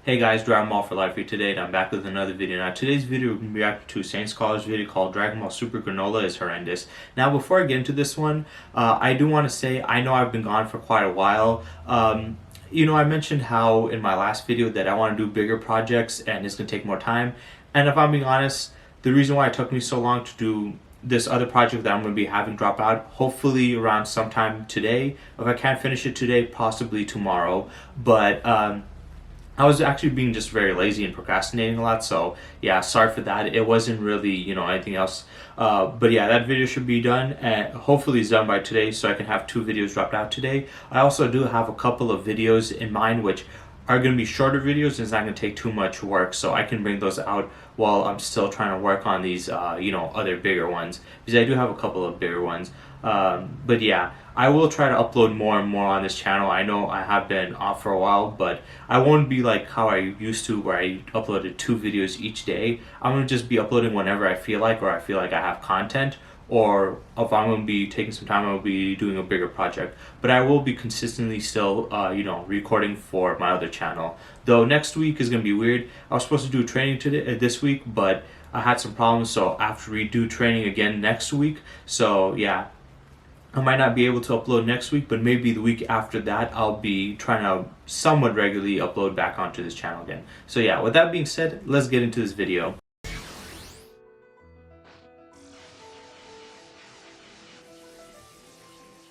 Hey guys, Dragon Ball for Life here today, and I'm back with another video. Now, today's video, we're going to react to Saiyan Scholar's video called Dragon Ball Super Granola is Horrendous. Now, before I get into this one, I do want to say, I know I've been gone for quite a while. I mentioned how in my last video that I want to do bigger projects and it's going to take more time. And if I'm being honest, the reason why it took me so long to do this other project that I'm going to be having drop out, hopefully around sometime today. If I can't finish it today, possibly tomorrow. But I was actually being just very lazy and procrastinating a lot, so yeah, sorry for that. It wasn't really, anything else. But yeah, that video should be done, and hopefully it's done by today, so I can have two videos dropped out today. I also do have a couple of videos in mind, which are going to be shorter videos, and it's not going to take too much work, so I can bring those out while I'm still trying to work on these, other bigger ones, because I do have a couple of bigger ones. But yeah, I will try to upload more and more on this channel. I know I have been off for a while, but I won't be like how I used to, where I uploaded two videos each day. I'm going to just be uploading whenever I feel like, or I feel like I have content, or if I'm going to be taking some time, I'll be doing a bigger project. But I will be consistently still, recording for my other channel. Though next week is going to be weird. I was supposed to do training today, this week, but I had some problems, so I have to redo training again next week. So yeah, I might not be able to upload next week, but maybe the week after that, I'll be trying to somewhat regularly upload back onto this channel again. So yeah, with that being said, let's get into this video.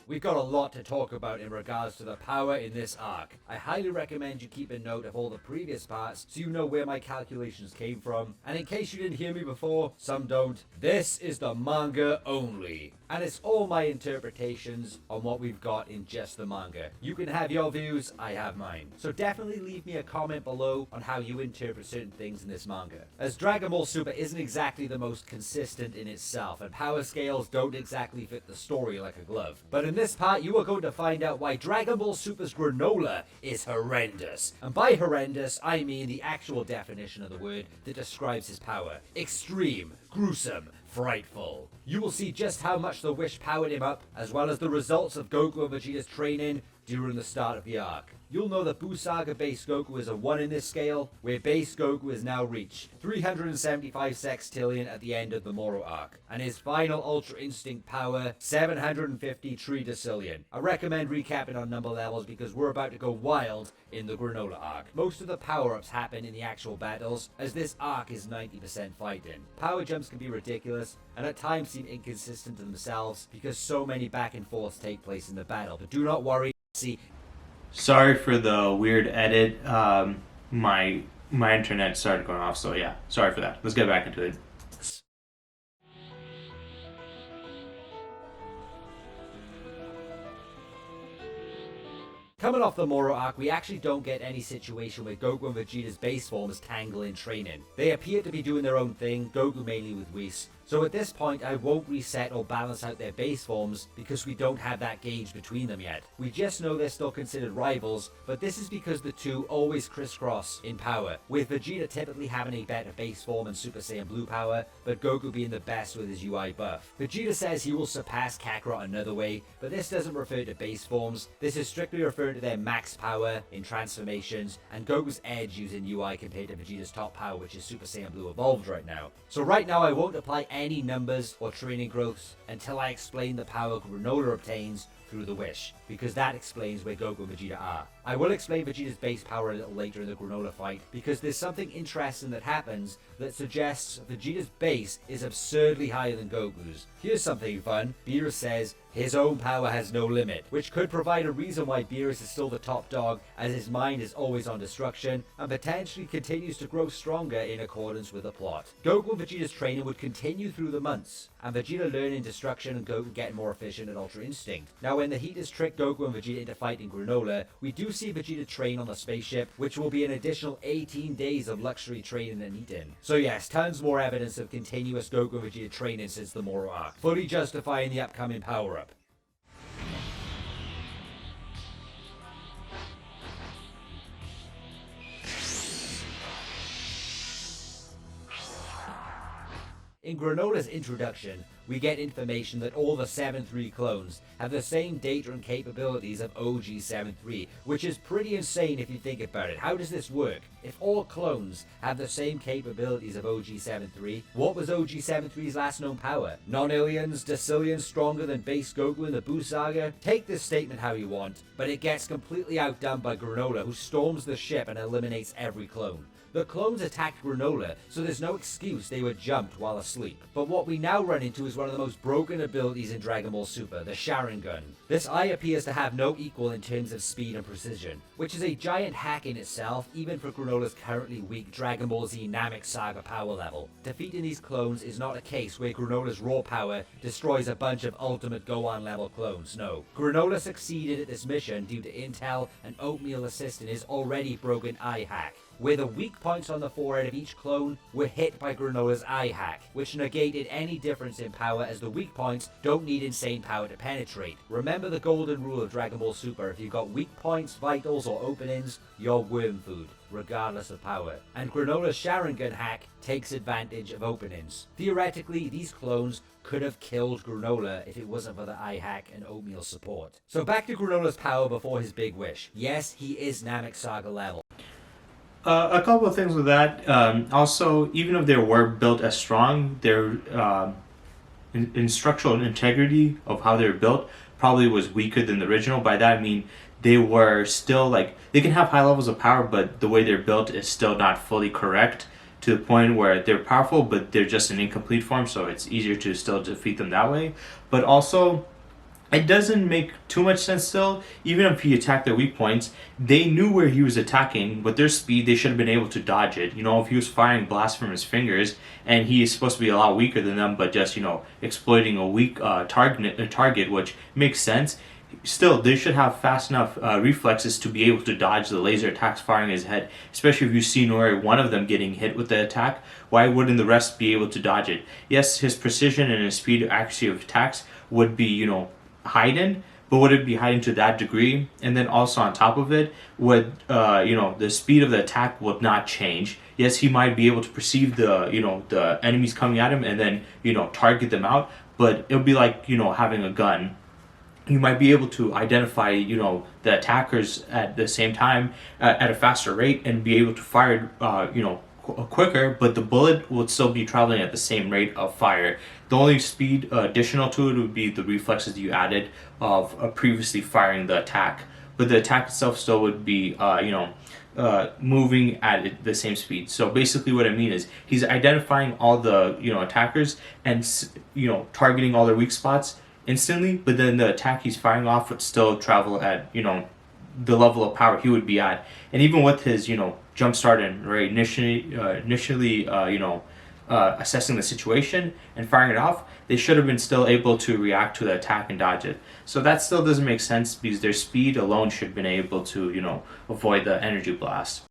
We've got a lot to talk about in regards to the power in this arc. I highly recommend you keep a note of all the previous parts so you know where my calculations came from. And in case you didn't hear me before, some don't, this is the manga only. And it's all my interpretations on what we've got in just the manga. You can have your views, I have mine. So definitely leave me a comment below on how you interpret certain things in this manga. As Dragon Ball Super isn't exactly the most consistent in itself, and power scales don't exactly fit the story like a glove. But in this part, you are going to find out why Dragon Ball Super's Granola is horrendous. And by horrendous, I mean the actual definition of the word that describes his power. Extreme, gruesome, frightful. You will see just how much the wish powered him up, as well as the results of Goku and Vegeta's training during the start of the arc. You'll know that Buu Saga base Goku is a 1 in this scale, where base Goku has now reached 375 sextillion at the end of the Moro arc, and his final Ultra Instinct power, 750 tridecillion. I recommend recapping on number levels because we're about to go wild in the Granola arc. Most of the power-ups happen in the actual battles, as this arc is 90% fighting. Power jumps can be ridiculous, and at times seem inconsistent to themselves because so many back and forths take place in the battle, but do not worry. See, Sorry for the weird edit. My internet started going off, so yeah, sorry for that. Let's get back into it. coming off the Moro arc, we actually don't get any situation where Goku and Vegeta's base forms tangle in training. They appear to be doing their own thing, Goku mainly with Whis. So at this point, I won't reset or balance out their base forms because we don't have that gauge between them yet. We just know they're still considered rivals, but this is because the two always crisscross in power, with Vegeta typically having a better base form and Super Saiyan Blue power, but Goku being the best with his UI buff. Vegeta says he will surpass Kakarot another way, but this doesn't refer to base forms. This is strictly referring to their max power in transformations, and Goku's edge using UI compared to Vegeta's top power, which is Super Saiyan Blue evolved right now. So right now I won't apply any numbers or training growths until I explain the power Granola obtains through the wish, because that explains where Goku and Vegeta are. I will explain Vegeta's base power a little later in the Granola fight, because there's something interesting that happens that suggests Vegeta's base is absurdly higher than Goku's. Here's something fun. Beerus says his own power has no limit, which could provide a reason why Beerus is still the top dog, as his mind is always on destruction, and potentially continues to grow stronger in accordance with the plot. Goku and Vegeta's training would continue through the months, and Vegeta learning destruction and Goku getting more efficient at Ultra Instinct. Now when the heat has tricked Goku and Vegeta into fighting Granola, we do see Vegeta train on the spaceship, which will be an additional 18 days of luxury training and eating. So yes, tons more evidence of continuous Goku and Vegeta training since the Moro arc, fully justifying the upcoming power-up. In Granola's introduction, we get information that all the 7-3 clones have the same data and capabilities of OG 7-3, which is pretty insane if you think about it. How does this work? If all clones have the same capabilities of OG 7-3, what was OG 7-3's last known power? Non-aliens, decillions stronger than base Goku in the Buu Saga? Take this statement how you want, but it gets completely outdone by Granola, who storms the ship and eliminates every clone. The clones attacked Granola, so there's no excuse they were jumped while asleep. But what we now run into is one of the most broken abilities in Dragon Ball Super, the Sharingan. This eye appears to have no equal in terms of speed and precision, which is a giant hack in itself, even for Granola's currently weak Dragon Ball Z Namek Saga power level. Defeating these clones is not a case where Granola's raw power destroys a bunch of Ultimate Gohan level clones, no. Granola succeeded at this mission due to Intel and Oatmeal assist in his already broken eye hack, where the weak points on the forehead of each clone were hit by Granola's eye hack, which negated any difference in power as the weak points don't need insane power to penetrate. Remember the golden rule of Dragon Ball Super: if you've got weak points, vitals, or openings, you're worm food, regardless of power. And Granola's Sharingan hack takes advantage of openings. Theoretically, these clones could have killed Granola if it wasn't for the eye hack and Oatmeal support. So back to Granola's power before his big wish. Yes, he is Namek Saga level. A couple of things with that. Also, even if they were built as strong, their in structural integrity of how they were built probably was weaker than the original. By that I mean they were still like, they can have high levels of power, but the way they're built is still not fully correct to the point where they're powerful, but they're just in incomplete form, so it's easier to still defeat them that way. But also, it doesn't make too much sense still. Even if he attacked their weak points, they knew where he was attacking. With their speed, they should have been able to dodge it. You know, if he was firing blasts from his fingers, and he is supposed to be a lot weaker than them, but just, you know, exploiting a weak target, which makes sense. Still, they should have fast enough reflexes to be able to dodge the laser attacks firing his head. Especially if you've seen where one of them getting hit with the attack, why wouldn't the rest be able to dodge it? Yes, his precision and his speed accuracy of attacks would be, you know, heightened, but would it be heightened to that degree? And then also on top of it, would you know, the speed of the attack would not change. Yes, he might be able to perceive the, you know, the enemies coming at him and then, you know, target them out, but it would be like, you know, having a gun. You might be able to identify, you know, the attackers at the same time at a faster rate and be able to fire, you know, quicker, but the bullet would still be traveling at the same rate of fire. The only speed additional to it would be the reflexes you added of previously firing the attack, but the attack itself still would be, you know, moving at the same speed. So basically what I mean is he's identifying all the, you know, attackers and, you know, targeting all their weak spots instantly, but then the attack he's firing off would still travel at, you know, the level of power he would be at. And even with his, you know, jump start and right initially you know, assessing the situation and firing it off, they should have been still able to react to the attack and dodge it. So that still doesn't make sense because their speed alone should have been able to, you know, avoid the energy blast.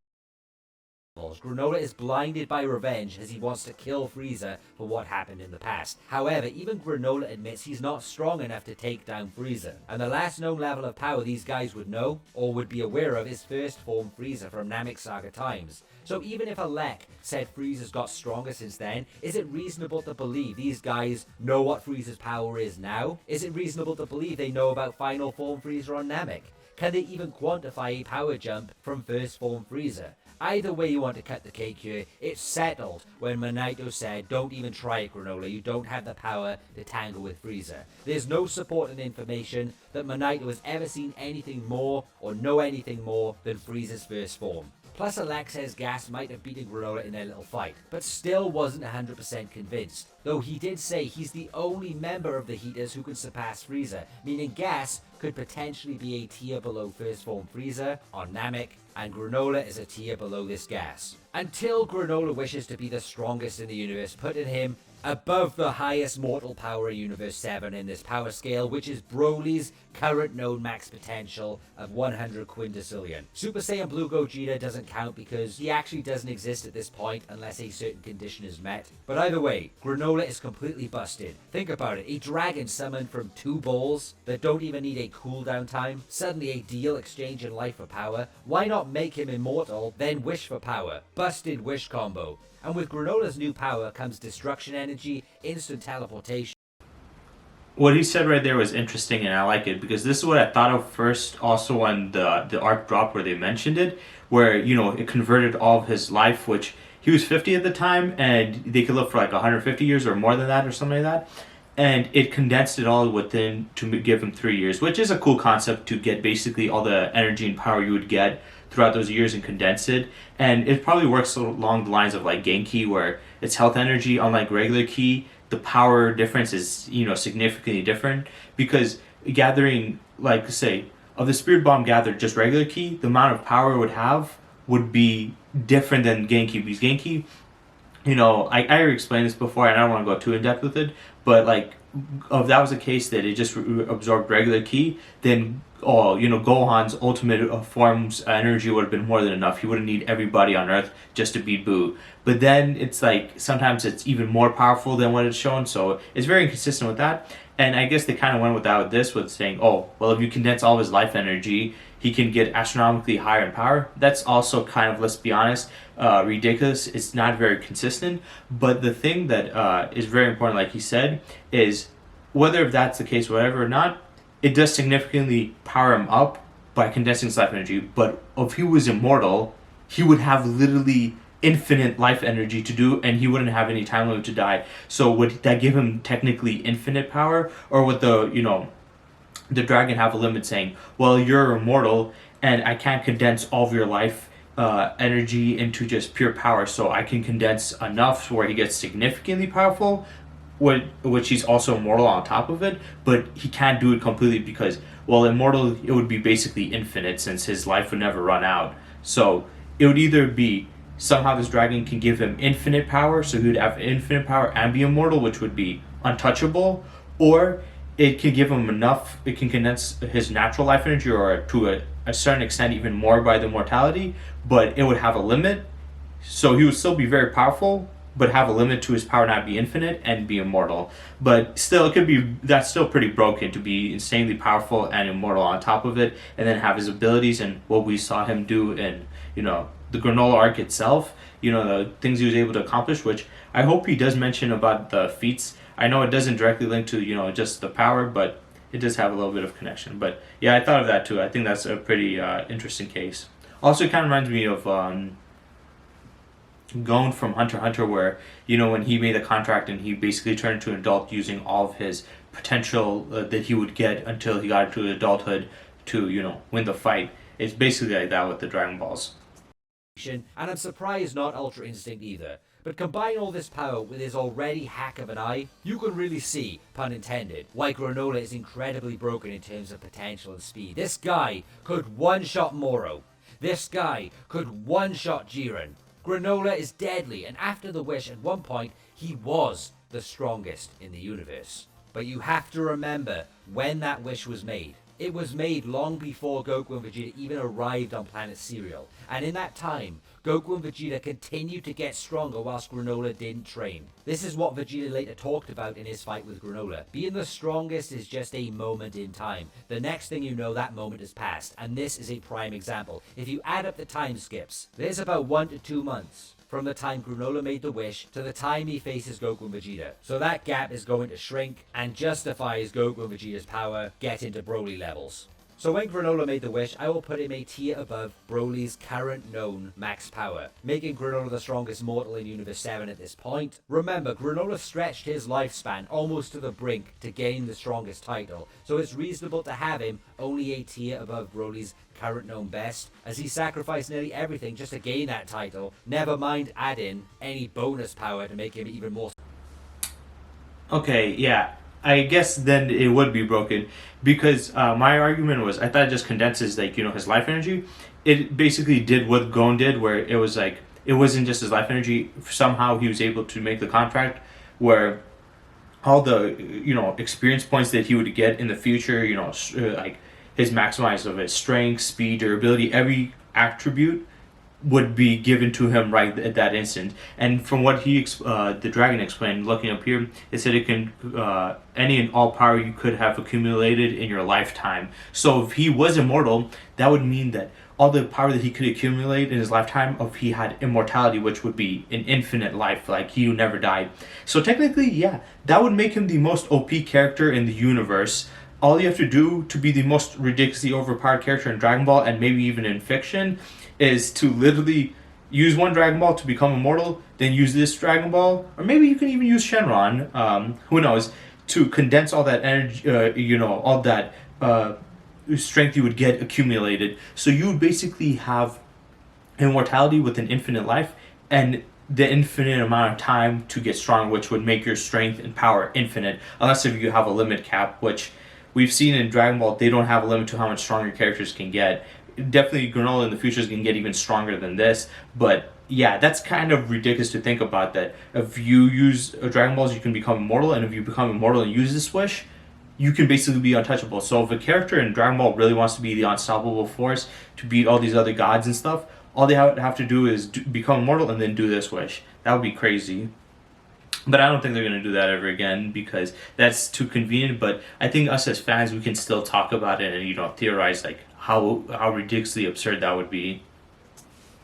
Granola is blinded by revenge as he wants to kill Frieza for what happened in the past. However, even Granola admits he's not strong enough to take down Frieza. And the last known level of power these guys would know, or would be aware of, is first form Frieza from Namek Saga times. So even if Alec said Frieza's got stronger since then, is it reasonable to believe these guys know what Frieza's power is now? Is it reasonable to believe they know about final form Frieza on Namek? Can they even quantify a power jump from first form Frieza? Either way you want to cut the cake here, it's settled when Manito said, don't even try it, Granola, you don't have the power to tangle with Frieza. There's no support and information that Manito has ever seen anything more or know anything more than Frieza's first form. Plus, Alex says Gas might have beaten Granola in their little fight, but still wasn't 100% convinced. Though he did say he's the only member of the Heaters who can surpass Frieza, meaning Gas could potentially be a tier below First Form Frieza on Namek, and Granola is a tier below this Gas. Until Granola wishes to be the strongest in the universe, putting him above the highest mortal power in Universe 7 in this power scale, which is Broly's current known max potential of 100 quindecillion. Super Saiyan Blue Gogeta doesn't count because he actually doesn't exist at this point unless a certain condition is met. But either way, Granola is completely busted. Think about it, a dragon summoned from 2 balls that don't even need a cooldown time, suddenly a deal exchanging life for power. Why not make him immortal, then wish for power? Busted wish combo. And with Granola's new power comes destruction energy energy, instant teleportation. What he said right there was interesting, and I like it because this is what I thought of first. Also, when the arc dropped, where they mentioned it, where it converted all of his life, which he was 50 at the time, and they could live for like 150 years or more than that, or something like that. And it condensed it all within to give him 3 years, which is a cool concept to get basically all the energy and power you would get throughout those years and condense it. And it probably works along the lines of like Genki, where it's health energy, unlike regular ki. The power difference is significantly different because gathering, like say, of the spirit bomb gathered just regular ki, the amount of power it would have would be different than Genki, because Genki, I already explained this before and I don't want to go too in depth with it, but like if that was the case that it just absorbed regular ki, then Gohan's ultimate form's energy would have been more than enough. He wouldn't need everybody on Earth just to beat Boo. But then it's like sometimes it's even more powerful than what it's shown, so it's very inconsistent with that. And I guess they kind of went with that with this, with saying, oh, well, if you condense all of his life energy, he can get astronomically higher in power. That's also kind of, let's be honest, ridiculous. It's not very consistent. But the thing that is very important, like he said, is whether if that's the case, whatever or not, it does significantly power him up by condensing his life energy. But if he was immortal, he would have literally infinite life energy to do, and he wouldn't have any time limit to die. So would that give him technically infinite power, or would the dragon have a limit saying, well, you're immortal and I can't condense all of your life energy into just pure power, so I can condense enough where he gets significantly powerful, which he's also immortal on top of it, but he can't do it completely because, well, immortal, it would be basically infinite since his life would never run out. So it would either be somehow this dragon can give him infinite power, so he would have infinite power and be immortal, which would be untouchable, or it can give him enough, it can condense his natural life energy, or to a certain extent even more by the mortality, but it would have a limit, so he would still be very powerful, but have a limit to his power, not be infinite and be immortal. But still, that's still pretty broken to be insanely powerful and immortal on top of it, and then have his abilities and what we saw him do in the Granola arc itself, the things he was able to accomplish, which I hope he does mention about the feats. I know it doesn't directly link to just the power, but it does have a little bit of connection. But yeah, I thought of that too. I think that's a pretty interesting case. Also, it kind of reminds me of Gon from Hunter x Hunter, where when he made the contract and he basically turned into an adult using all of his potential that he would get until he got into adulthood to win the fight. It's basically like that with the Dragon Balls. And I'm surprised not Ultra Instinct either. But combine all this power with his already hack of an eye, you can really see, pun intended, why Granola is incredibly broken in terms of potential and speed. This guy could one-shot Moro. This guy could one-shot Jiren. Granola is deadly, and after the wish, at one point, he was the strongest in the universe. But you have to remember when that wish was made. It was made long before Goku and Vegeta even arrived on planet Cereal. And in that time, Goku and Vegeta continued to get stronger whilst Granola didn't train. This is what Vegeta later talked about in his fight with Granola. Being the strongest is just a moment in time. The next thing you know, that moment has passed. And this is a prime example. If you add up the time skips, there's about 1 to 2 months from the time Granola made the wish to the time he faces Goku and Vegeta. So that gap is going to shrink and justifies Goku and Vegeta's power get into Broly levels. So when Granola made the wish, I will put him a tier above Broly's current known max power, making Granola the strongest mortal in Universe 7 at this point. Remember, Granola stretched his lifespan almost to the brink to gain the strongest title, so it's reasonable to have him only a tier above Broly's current known best, as he sacrificed nearly everything just to gain that title, never mind add in any bonus power to make him even more. Okay, yeah. I guess then it would be broken because my argument was I thought it just condenses his life energy. It basically did what Gon did, where it was like it wasn't just his life energy. Somehow he was able to make the contract where all the experience points that he would get in the future, like his maximize of his strength, speed, durability, every attribute would be given to him right at that instant. And from what the dragon explained, looking up here, it said it can any and all power you could have accumulated in your lifetime. So if he was immortal, that would mean that all the power that he could accumulate in his lifetime if he had immortality, which would be an infinite life, like he would never die. So technically, yeah, that would make him the most OP character in the universe. All you have to do to be the most ridiculously overpowered character in Dragon Ball, and maybe even in fiction, is to literally use one Dragon Ball to become immortal, then use this Dragon Ball, or maybe you can even use Shenron, who knows, to condense all that energy, all that strength you would get accumulated. So you would basically have immortality with an infinite life and the infinite amount of time to get strong, which would make your strength and power infinite, unless if you have a limit cap, which we've seen in Dragon Ball, they don't have a limit to how much stronger characters can get. Definitely Granola in the future is going to get even stronger than this, but yeah, that's kind of ridiculous to think about, that if you use Dragon Balls you can become immortal, and if you become immortal and use this wish, you can basically be untouchable. So if a character in Dragon Ball really wants to be the unstoppable force to beat all these other gods and stuff, all they have to do is become immortal and then do this wish. That would be crazy. But I don't think they're going to do that ever again, because that's too convenient. But I think us as fans, we can still talk about it and, theorize like how ridiculously absurd that would be.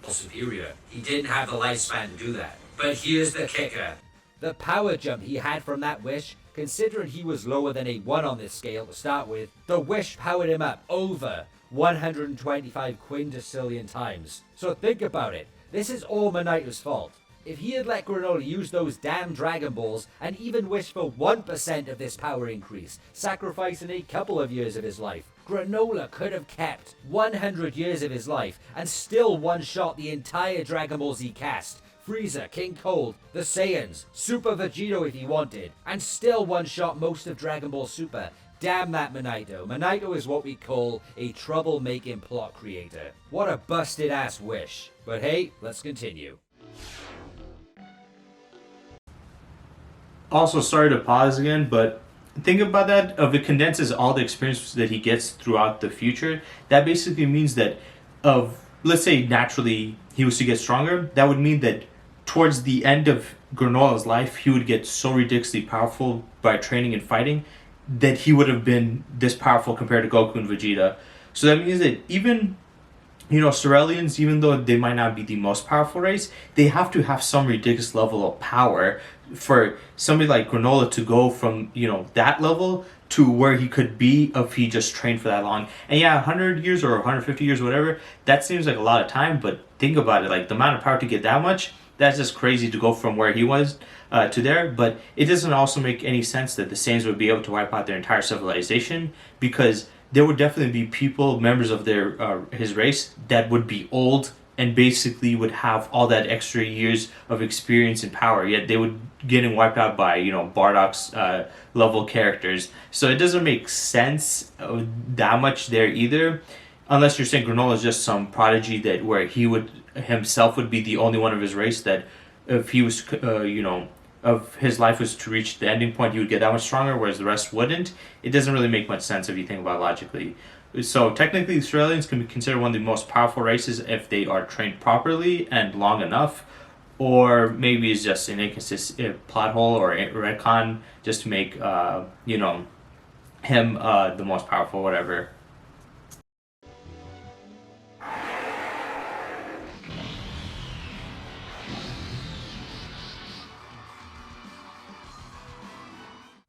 Superior. He didn't have the lifespan to do that. But here's the kicker. The power jump he had from that wish, considering he was lower than a 1 on this scale to start with, the wish powered him up over 125 quintillion times. So think about it. This is all Manito's fault. If he had let Granola use those damn Dragon Balls and even wished for 1% of this power increase, sacrificing a couple of years of his life, Granola could have kept 100 years of his life and still one-shot the entire Dragon Ball Z cast. Frieza, King Cold, the Saiyans, Super Vegeta if he wanted, and still one-shot most of Dragon Ball Super. Damn that Manito. Manito is what we call a trouble-making plot creator. What a busted-ass wish. But hey, let's continue. Also, sorry to pause again, but think about that. If it condenses all the experience that he gets throughout the future, that basically means that let's say naturally he was to get stronger, that would mean that towards the end of Granola's life, he would get so ridiculously powerful by training and fighting that he would have been this powerful compared to Goku and Vegeta. So that means that even Cerealians, even though they might not be the most powerful race, they have to have some ridiculous level of power for somebody like Granola to go from, that level to where he could be if he just trained for that long. And yeah, 100 years or 150 years, whatever, that seems like a lot of time, but think about it, like the amount of power to get that much, that's just crazy to go from where he was to there. But it doesn't also make any sense that the Saiyans would be able to wipe out their entire civilization, because there would definitely be people, members of his race, that would be old and basically would have all that extra years of experience and power, yet they would getting wiped out by Bardock's level characters. So it doesn't make sense that much there either, unless you're saying Granola is just some prodigy that where he would himself would be the only one of his race that if he was of his life was to reach the ending point, he would get that much stronger, whereas the rest wouldn't. It doesn't really make much sense if you think about it logically. So technically, the Australians can be considered one of the most powerful races if they are trained properly and long enough, or maybe it's just an inconsistent plot hole or a retcon just to make him the most powerful, whatever.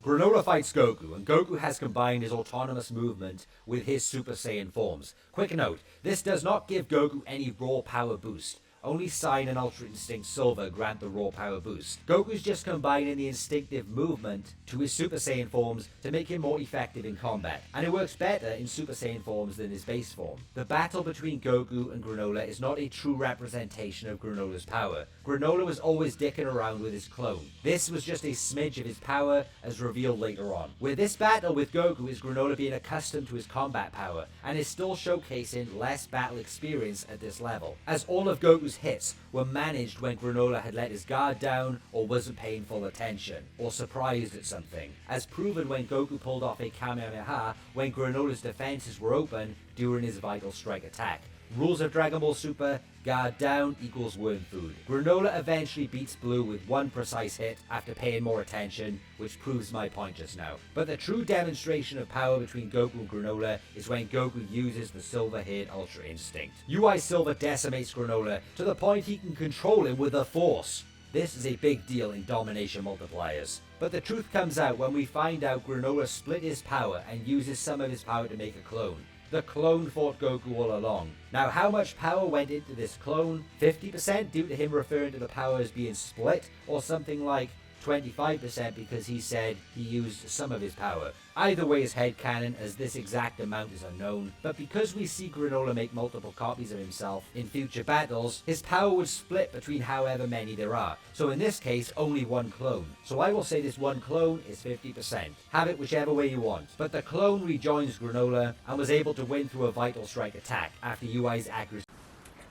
Granola fights Goku, and Goku has combined his autonomous movement with his Super Saiyan forms. Quick note, this does not give Goku any raw power boost. Only Saiyan and Ultra Instinct Silver grant the raw power boost. Goku's just combining the instinctive movement to his Super Saiyan forms to make him more effective in combat, and it works better in Super Saiyan forms than his base form. The battle between Goku and Granola is not a true representation of Granola's power. Granola was always dicking around with his clone. This was just a smidge of his power, as revealed later on. With this battle with Goku is Granola being accustomed to his combat power, and is still showcasing less battle experience at this level, as all of Goku's hits were managed when Granola had let his guard down or wasn't paying full attention, or surprised at something, as proven when Goku pulled off a Kamehameha when Granola's defenses were open during his Vital Strike attack. Rules of Dragon Ball Super: guard down equals worm food. Granola eventually beats Blue with one precise hit after paying more attention, which proves my point just now. But the true demonstration of power between Goku and Granola is when Goku uses the silver-haired Ultra Instinct. UI Silver decimates Granola to the point he can control him with the Force. This is a big deal in domination multipliers. But the truth comes out when we find out Granola split his power and uses some of his power to make a clone. The clone fought Goku all along. Now, how much power went into this clone? 50% due to him referring to the power as being split, or something like 25% because he said he used some of his power. Either way is headcanon, as this exact amount is unknown, but because we see Granola make multiple copies of himself in future battles, his power would split between however many there are. So in this case, only one clone. So I will say this one clone is 50%. Have it whichever way you want. But the clone rejoins Granola and was able to win through a Vital Strike attack after UI's accuracy.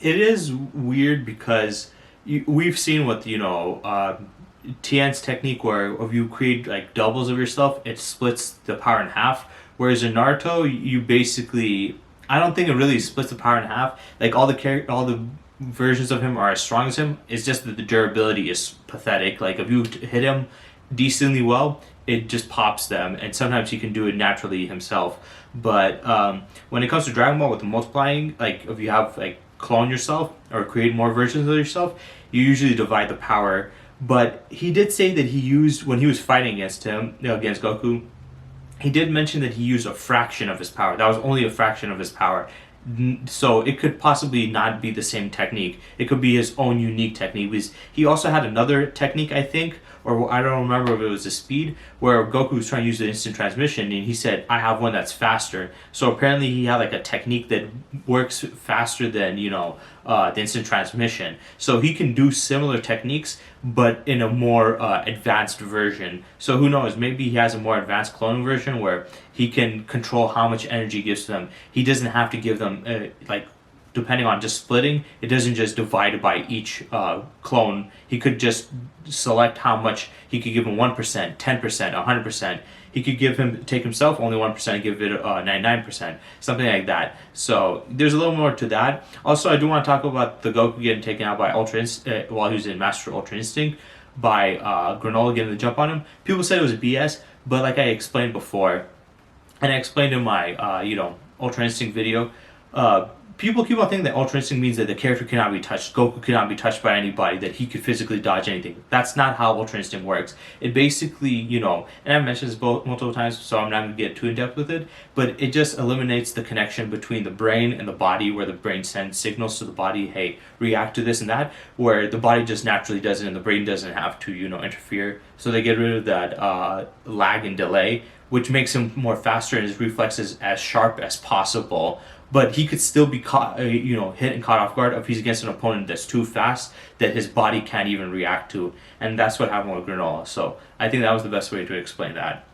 It is weird because we've seen with, Tien's technique where if you create like doubles of yourself, it splits the power in half. Whereas in Naruto, you basically, I don't think it really splits the power in half. Like all the versions of him are as strong as him. It's just that the durability is pathetic. Like if you hit him decently well, it just pops them, and sometimes he can do it naturally himself. But when it comes to Dragon Ball with the multiplying, like if you have like clone yourself or create more versions of yourself, you usually divide the power. But he did say that he used, when he was fighting against against Goku, he did mention that he used a fraction of his power. That was only a fraction of his power. So it could possibly not be the same technique. It could be his own unique technique. Because he also had another technique, I think, or I don't remember if it was the speed, where Goku was trying to use the instant transmission, and he said, I have one that's faster. So apparently he had like a technique that works faster than, the instant transmission. So he can do similar techniques, but in a more advanced version. So who knows, maybe he has a more advanced cloning version where he can control how much energy he gives to them. He doesn't have to give them, depending on just splitting, it doesn't just divide it by each clone. He could just select how much. He could give him 1%, 10%, 100%. He could take himself only 1% and give it 99%, something like that. So there's a little more to that. Also, I do want to talk about the Goku getting taken out by while he was in Master Ultra Instinct by Granolah getting the jump on him. People said it was BS, but like I explained before, and I explained in my Ultra Instinct video, people keep on thinking that Ultra Instinct means that the character cannot be touched, Goku cannot be touched by anybody, that he could physically dodge anything. That's not how Ultra Instinct works. It basically, and I've mentioned this multiple times, so I'm not going to get too in-depth with it, but it just eliminates the connection between the brain and the body, where the brain sends signals to the body, hey, react to this and that, where the body just naturally does it and the brain doesn't have to, interfere. So they get rid of that lag and delay, which makes him more faster and his reflexes as sharp as possible. But he could still be caught, hit and caught off guard if he's against an opponent that's too fast that his body can't even react to. And that's what happened with Granolah. So I think that was the best way to explain that.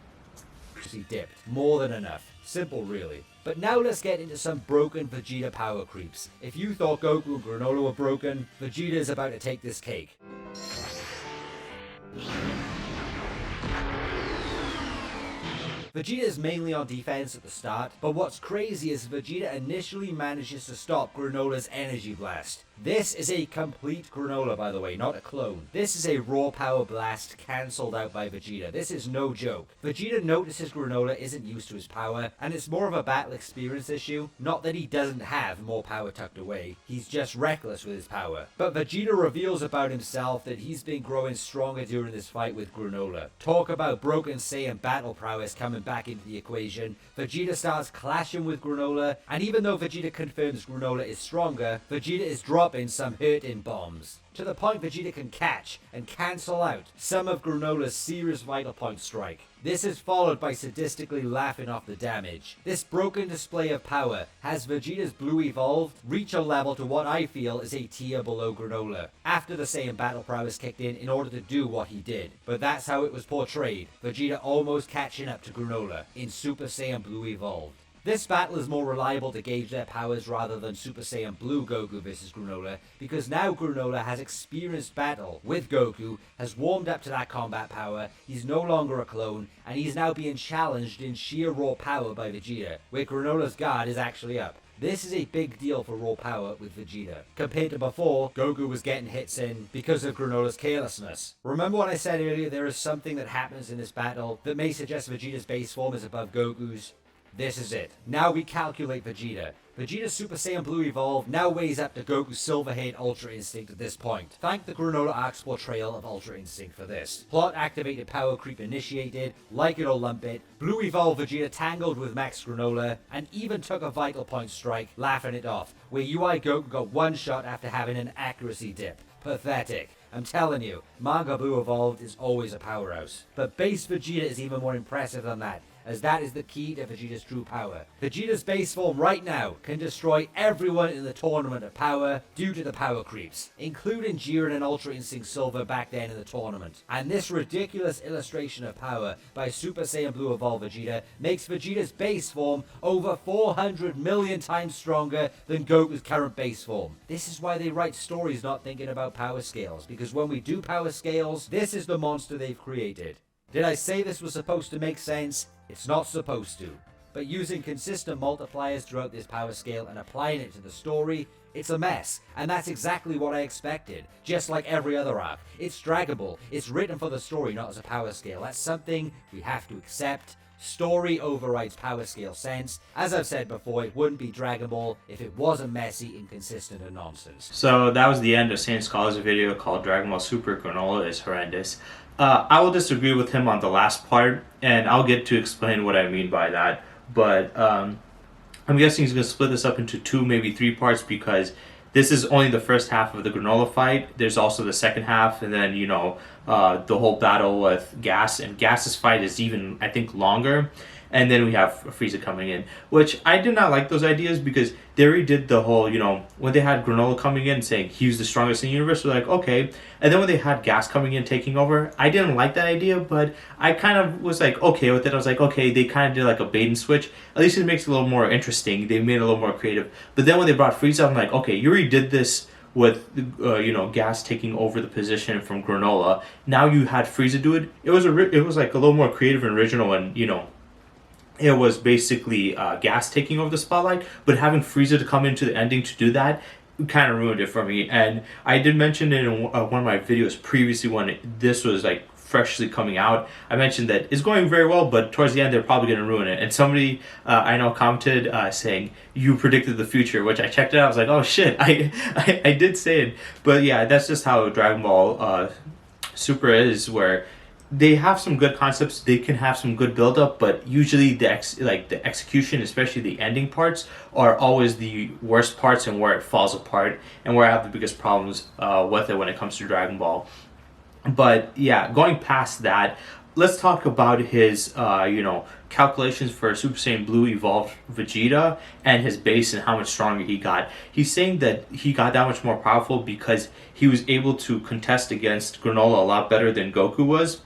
He dipped. More than enough. Simple, really. But now let's get into some broken Vegeta power creeps. If you thought Goku and Granolah were broken, Vegeta is about to take this cake. Vegeta is mainly on defense at the start, but what's crazy is Vegeta initially manages to stop Granola's energy blast. This is a complete Granolah, by the way, not a clone. This is a raw power blast cancelled out by Vegeta. This is no joke. Vegeta notices Granolah isn't used to his power, and it's more of a battle experience issue. Not that he doesn't have more power tucked away, he's just reckless with his power. But Vegeta reveals about himself that he's been growing stronger during this fight with Granolah. Talk about broken Saiyan battle prowess coming back into the equation. Vegeta starts clashing with Granolah, and even though Vegeta confirms Granolah is stronger, Vegeta is dropping some hurt-in bombs, to the point Vegeta can catch and cancel out some of Granola's serious vital point strike. This is followed by sadistically laughing off the damage. This broken display of power has Vegeta's Blue evolved reach a level to what I feel is a tier below Granolah, after the Saiyan battle prowess kicked in order to do what he did. But that's how it was portrayed, Vegeta almost catching up to Granolah in Super Saiyan Blue evolved. This battle is more reliable to gauge their powers rather than Super Saiyan Blue Goku versus Granolah, because now Granolah has experienced battle with Goku, has warmed up to that combat power, he's no longer a clone, and he's now being challenged in sheer raw power by Vegeta, where Granolah's guard is actually up. This is a big deal for raw power with Vegeta. Compared to before, Goku was getting hits in because of Granola's carelessness. Remember what I said earlier, there is something that happens in this battle that may suggest Vegeta's base form is above Goku's? This is it. Now we calculate Vegeta. Vegeta's Super Saiyan Blue Evolved now weighs up to Goku's Silver-haired Ultra Instinct at this point. Thank the Granola arc's portrayal of Ultra Instinct for this. Plot-activated power creep initiated, like it or lump it, Blue Evolved Vegeta tangled with Max Granola, and even took a Vital Point strike, laughing it off, where UI Goku got one shot after having an accuracy dip. Pathetic. I'm telling you, Manga Blue Evolved is always a powerhouse. But base Vegeta is even more impressive than that, as that is the key to Vegeta's true power. Vegeta's base form right now can destroy everyone in the Tournament of Power due to the power creeps, including Jiren and Ultra Instinct Silver back then in the tournament. And this ridiculous illustration of power by Super Saiyan Blue Evolved Vegeta makes Vegeta's base form over 400 million times stronger than Goku's current base form. This is why they write stories not thinking about power scales, because when we do power scales, this is the monster they've created. Did I say this was supposed to make sense? It's not supposed to. But using consistent multipliers throughout this power scale and applying it to the story, it's a mess. And that's exactly what I expected. Just like every other arc. It's Dragon Ball. It's written for the story, not as a power scale. That's something we have to accept. Story overrides power scale sense. As I've said before, it wouldn't be Dragon Ball if it wasn't messy, inconsistent, and nonsense. So that was the end of Saiyan Scholar's video called Dragon Ball Super Granola is Horrendous. I will disagree with him on the last part, and I'll get to explain what I mean by that. But I'm guessing he's going to split this up into 2, maybe 3 parts, because this is only the first half of the Granola fight. There's also the second half, and then, the whole battle with Gas. And Gas's fight is even, I think, longer. And then we have Frieza coming in, which I did not like those ideas, because they already did the whole, when they had Granola coming in saying he's the strongest in the universe, we're like, okay. And then when they had Gas coming in taking over, I didn't like that idea, but I kind of was like, okay with it. I was like, okay, they kind of did like a bait and switch. At least it makes it a little more interesting. They made it a little more creative. But then when they brought Frieza, I'm like, okay, you already did this with Gas taking over the position from Granola. Now you had Frieza do it. It was like a little more creative and original, and it was basically Gas taking over the spotlight, but having Frieza to come into the ending to do that kind of ruined it for me. And I did mention it in one of my videos previously when this was like freshly coming out. I mentioned that it's going very well, but towards the end they're probably going to ruin it. And somebody I know commented saying you predicted the future, which I checked it out. I was like, oh shit, I did say it. But yeah, that's just how Dragon Ball Super is, where they have some good concepts, they can have some good build up, but usually the execution, especially the ending parts, are always the worst parts and where it falls apart and where I have the biggest problems with it when it comes to Dragon Ball. But yeah, going past that, let's talk about his calculations for Super Saiyan Blue Evolved Vegeta and his base and how much stronger he got. He's saying that he got that much more powerful because he was able to contest against Granola a lot better than Goku was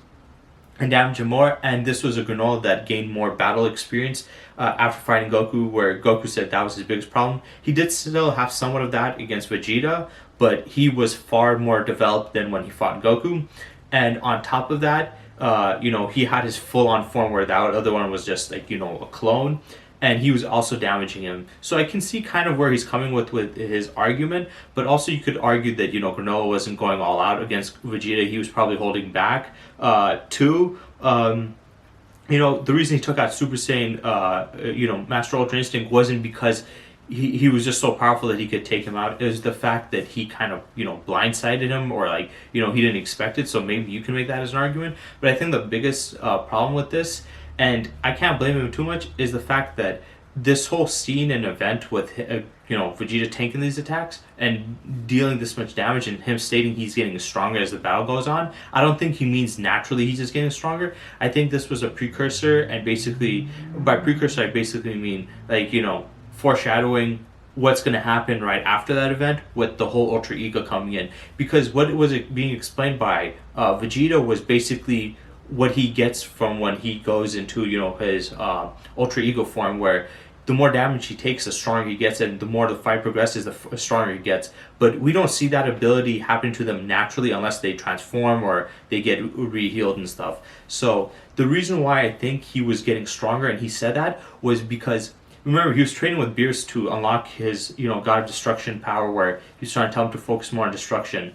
and damage him more, and this was a Granola that gained more battle experience after fighting Goku, where Goku said that was his biggest problem. He did still have somewhat of that against Vegeta, but he was far more developed than when he fought Goku. And on top of that, he had his full-on form, where that other one was just like, a clone, and he was also damaging him. So I can see kind of where he's coming with his argument, but also you could argue that, Granola wasn't going all out against Vegeta. He was probably holding back, too. The reason he took out Super Saiyan, Master Ultra Instinct wasn't because he was just so powerful that he could take him out. It was the fact that he kind of, blindsided him, or he didn't expect it. So maybe you can make that as an argument. But I think the biggest problem with this, and I can't blame him too much, is the fact that this whole scene and event with Vegeta tanking these attacks and dealing this much damage, and him stating he's getting stronger as the battle goes on, I don't think he means naturally he's just getting stronger. I think this was a precursor, and basically by precursor I basically mean foreshadowing what's going to happen right after that event with the whole Ultra Ego coming in. Because what was it being explained by Vegeta was basically what he gets from when he goes into his Ultra Ego form, where the more damage he takes, the stronger he gets, and the more the fight progresses, the stronger he gets. But we don't see that ability happen to them naturally unless they transform or they get re-healed and stuff. So the reason why I think he was getting stronger, and he said that, was because remember he was training with Beerus to unlock his, God of Destruction power, where he was trying to tell him to focus more on destruction.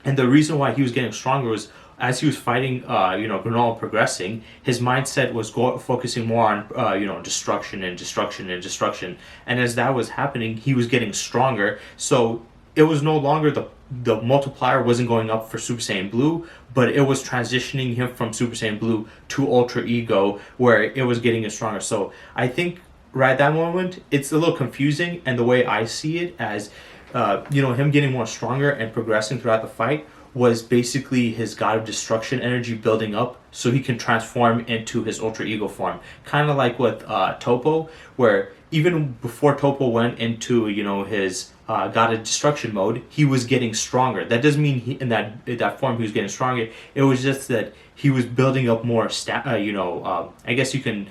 And the reason why he was getting stronger was as he was fighting, Granolah progressing, his mindset was focusing more on, destruction and destruction and destruction. And as that was happening, he was getting stronger. So it was no longer the multiplier wasn't going up for Super Saiyan Blue, but it was transitioning him from Super Saiyan Blue to Ultra Ego, where it was getting stronger. So I think right at that moment, it's a little confusing, and the way I see it as, him getting more stronger and progressing throughout the fight was basically his God of Destruction energy building up so he can transform into his Ultra Ego form. Kind of like with Topo, where even before Topo went into, his God of Destruction mode, he was getting stronger. That doesn't mean in that form he was getting stronger. It was just that he was building up more, I guess you can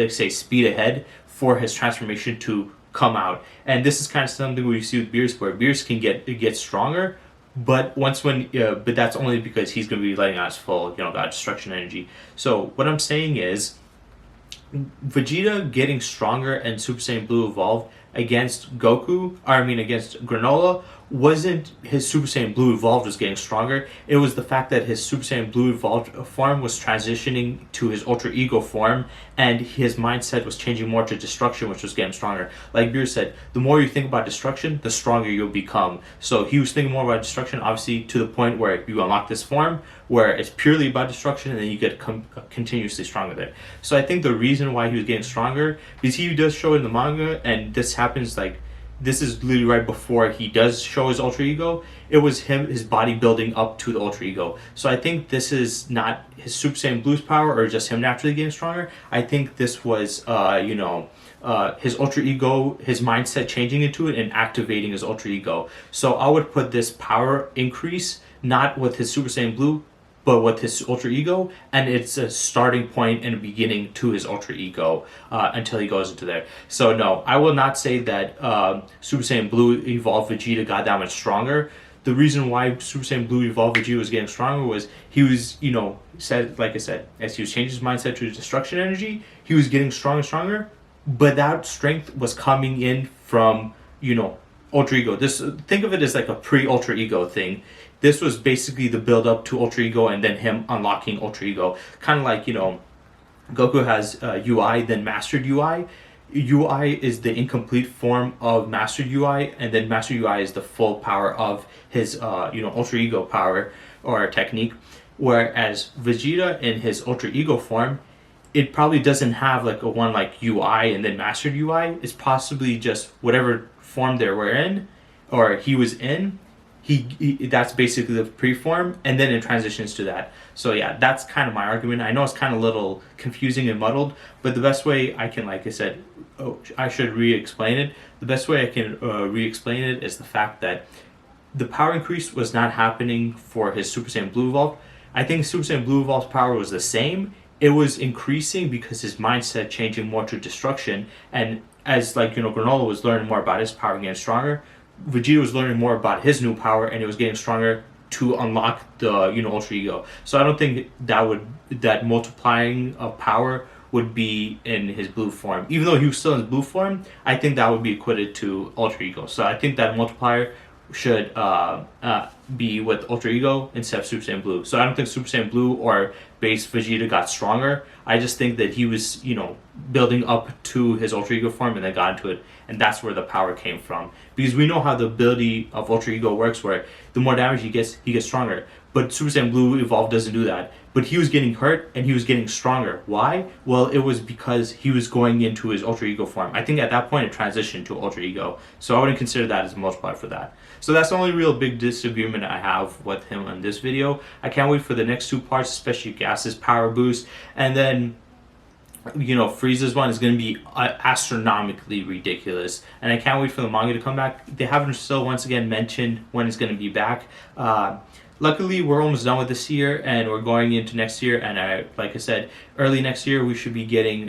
say speed ahead for his transformation to come out. And this is kind of something we see with Beerus, where Beerus can get stronger, but but that's only because he's going to be letting out his full, God Destruction energy. So what I'm saying is, Vegeta getting stronger and Super Saiyan Blue evolved against against Granola, wasn't his Super Saiyan Blue evolved was getting stronger. It was the fact that his Super Saiyan Blue evolved form was transitioning to his Ultra Ego form, and his mindset was changing more to destruction, which was getting stronger. Like Beer said, the more you think about destruction, the stronger you'll become. So he was thinking more about destruction, obviously, to the point where you unlock this form, where it's purely about destruction, and then you get continuously stronger there. So I think the reason why he was getting stronger, because he does show it in the manga, and this happens this is literally right before he does show his Ultra Ego. It was his body building up to the Ultra Ego. So I think this is not his Super Saiyan Blue's power or just him naturally getting stronger. I think this was, his Ultra Ego, his mindset changing into it and activating his Ultra Ego. So I would put this power increase not with his Super Saiyan Blue, but with his Ultra Ego, and it's a starting point and a beginning to his Ultra Ego until he goes into there. So no, I will not say that Super Saiyan Blue evolved Vegeta got that much stronger. The reason why Super Saiyan Blue evolved Vegeta was getting stronger was he was, like I said, as he was changing his mindset to destruction energy, he was getting stronger and stronger, but that strength was coming in from, Ultra Ego. Think of it as like a pre-Ultra Ego thing. This was basically the build up to Ultra Ego and then him unlocking Ultra Ego. Kind of like, Goku has UI, then Mastered UI. UI is the incomplete form of Mastered UI, and then Mastered UI is the full power of his, Ultra Ego power or technique. Whereas Vegeta in his Ultra Ego form, it probably doesn't have like a one like UI and then Mastered UI. It's possibly just whatever form they were in or he was in. He that's basically the preform, and then it transitions to that. So yeah, that's kind of my argument. I know it's kind of a little confusing and muddled, but the best way I can, like I said, I should re-explain it. The best way I can re-explain it is the fact that the power increase was not happening for his Super Saiyan Blue Evolve. I think Super Saiyan Blue Evolve's power was the same. It was increasing because his mindset changing more to destruction, and as Granola was learning more about his power and getting stronger, Vegeta was learning more about his new power, and it was getting stronger to unlock the Ultra Ego. So I don't think that multiplying of power would be in his blue form. Even though he was still in his blue form, I think that would be equated to Ultra Ego. So I think that multiplier should be with Ultra Ego instead of Super Saiyan Blue. So I don't think Super Saiyan Blue or base Vegeta got stronger. I just think that he was, building up to his Ultra Ego form and then got into it, and that's where the power came from. Because we know how the ability of Ultra Ego works, where the more damage he gets stronger. But Super Saiyan Blue Evolved doesn't do that. But he was getting hurt and he was getting stronger. Why? Well, it was because he was going into his Ultra Ego form. I think at that point it transitioned to Ultra Ego. So I wouldn't consider that as a multiplier for that. So that's the only real big disagreement I have with him on this video. I can't wait for the next two parts, especially Gas's power boost. And then, Frieza's one is going to be astronomically ridiculous. And I can't wait for the manga to come back. They haven't still once again mentioned when it's going to be back. Luckily, we're almost done with this year, and we're going into next year. And like I said, early next year, we should be getting,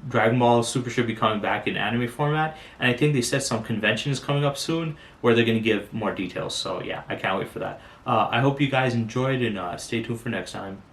Dragon Ball Super should be coming back in anime format. And I think they said some convention is coming up soon where they're going to give more details. So yeah, I can't wait for that. I hope you guys enjoyed, and stay tuned for next time.